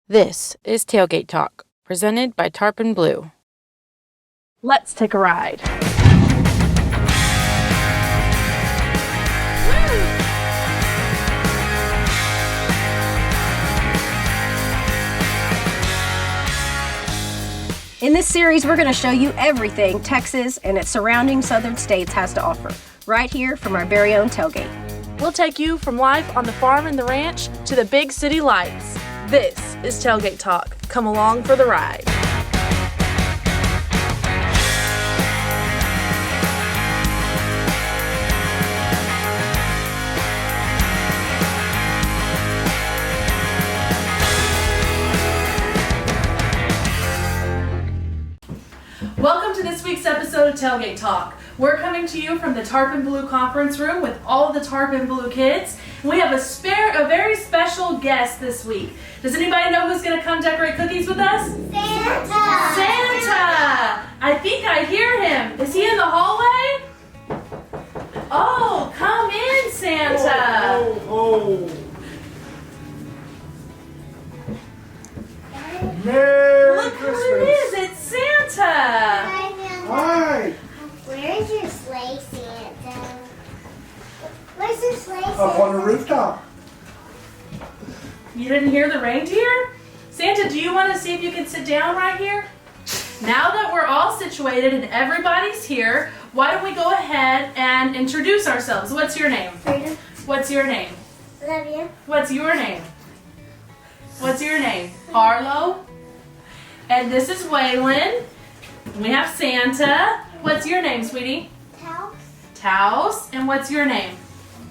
This is Tailgate Talk, presented by Tarpon Blue. Let's take a ride. In this series, we're going to show you everything Texas and its surrounding southern states has to offer, right here from our very own tailgate. We'll take you from life on the farm and the ranch to the big city lights. This is Tailgate Talk. Come along for the ride. Welcome to this week's episode of Tailgate Talk. We're coming to you from the Tarpon Blue conference room with all the Tarpon Blue kids. We have a very special guest this week. Does anybody know who's going to come decorate cookies with us? Santa! Santa! I think I hear him. Is he in the hallway? Oh, come in, Santa. Merry Look Christmas. who it is. It's Santa. Hi. Where's your sleigh, Santa? Where's your sleigh, Santa? Up on the rooftop. You didn't hear the reindeer? Santa, do you want to see if you can sit down right here? Now that we're all situated and everybody's here, why don't we go ahead and introduce ourselves? What's your name? Freedom. What's your name? Love you. What's your name? What's your name? Arlo. And this is Waylon. We have Santa. What's your name, sweetie? Taos. Taos. And what's your name?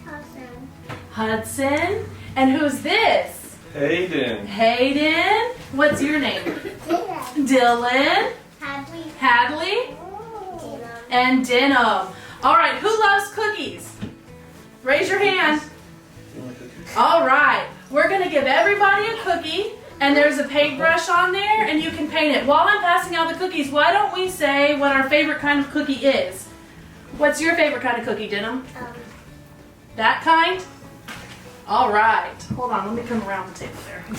Hudson. Hudson. And who's this? Hayden. Hayden. What's your name? Dylan. Dylan. Hadley. Hadley. Dina. And Denim. All right, who loves cookies? Raise your hand. All right, we're gonna give everybody a cookie, and there's a paintbrush on there, and you can paint it. While I'm passing out the cookies, why don't we say what our favorite kind of cookie is? What's your favorite kind of cookie, Denim? That kind? All right. Hold on, let me come around the table there. I'm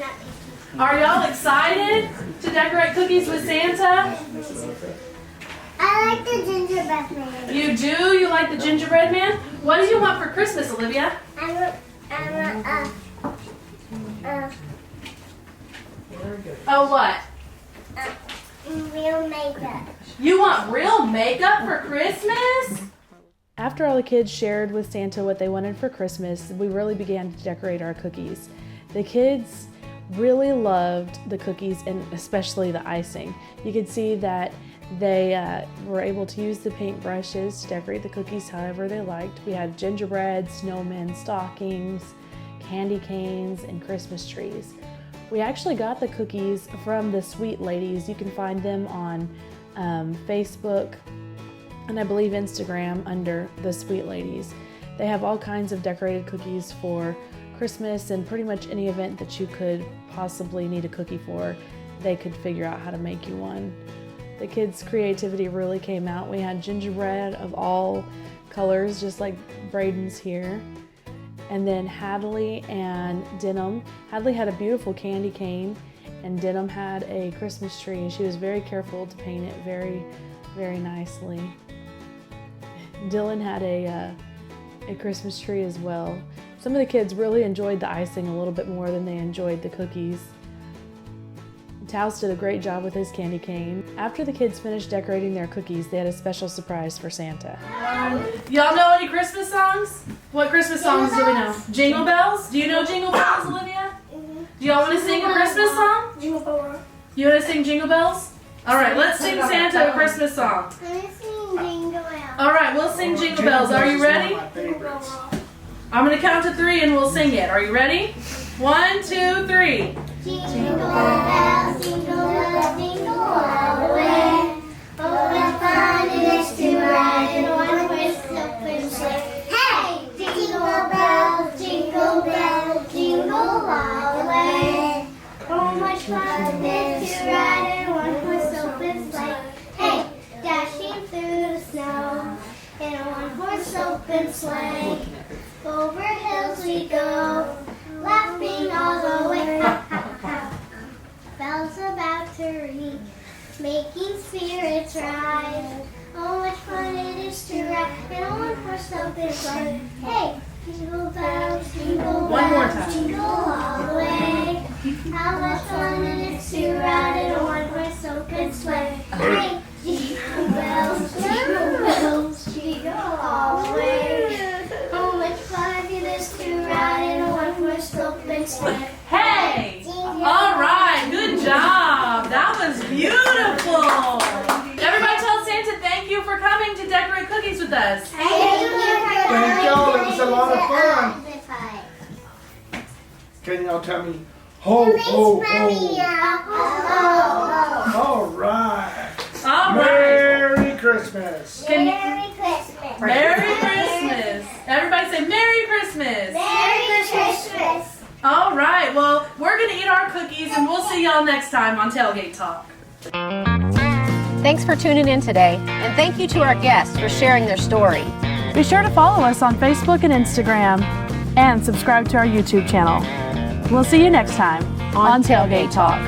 not picky. Are y'all excited to decorate cookies with Santa? I like the gingerbread man. You do? You like the gingerbread man? What do you want for Christmas, Olivia? Oh, what? Real makeup. You want real makeup for Christmas? After all the kids shared with Santa what they wanted for Christmas, we really began to decorate our cookies. The kids really loved the cookies and especially the icing. You could see that they were able to use the paint brushes to decorate the cookies however they liked. We had gingerbread, snowmen, stockings, candy canes, and Christmas trees. We actually got the cookies from the Sweet Ladies. You can find them on Facebook and I believe Instagram under the Sweet Ladies. They have all kinds of decorated cookies for Christmas and pretty much any event that you could possibly need a cookie for, they could figure out how to make you one. The kids' creativity really came out. We had gingerbread of all colors, just like Braden's here. And then Hadley and Denim. Hadley had a beautiful candy cane and Denim had a Christmas tree, and she was very careful to paint it very, very nicely. Dylan had a Christmas tree as well. Some of the kids really enjoyed the icing a little bit more than they enjoyed the cookies. Taos did a great job with his candy cane. After the kids finished decorating their cookies, they had a special surprise for Santa. Y'all know any Christmas songs? What Christmas songs do we know? Jingle Bells? Do you know Jingle Bells, Olivia? Do y'all want to sing a Christmas song? Jingle Bells. You want to sing Jingle Bells? All right, let's sing Santa a Christmas song. I'm gonna sing Jingle Bells. All right, we'll sing Jingle Bells. Are you ready? I'm going to count to 3 and we'll sing it. Are you ready? 1, 2, 3. Jingle bells, jingle bells, jingle all the way. Oh, what fun it is to ride in one horse open sleigh. Hey! Jingle bells, jingle all the way. Oh, much fun it is to ride in one horse open sleigh. Hey! Dashing through the snow in a one horse open sleigh. Over hills we go, laughing making spirits rise. Oh, much fun it is to ride in a one-horse open sleigh. Hey, jingle bells, One more time. jingle all the way. How much fun it is to ride in a one-horse open sleigh. Hey, jingle bells, jingle all the way. How much fun it is to ride in a one-horse open sleigh. Hey! All right, good job. That was beautiful. Everybody tell Santa thank you for coming to decorate cookies with us. Thank y'all. It was a lot of fun. Can y'all tell me? Ho, ho, ho. All right. All right. Merry Christmas. Merry Christmas. Merry Christmas. Everybody say Merry Christmas. Merry Christmas. All right, well, we're going to eat our cookies and we'll see y'all next time on Tailgate Talk. Thanks for tuning in today, and thank you to our guests for sharing their story. Be sure to follow us on Facebook and Instagram and subscribe to our YouTube channel. We'll see you next time on Tailgate Talk.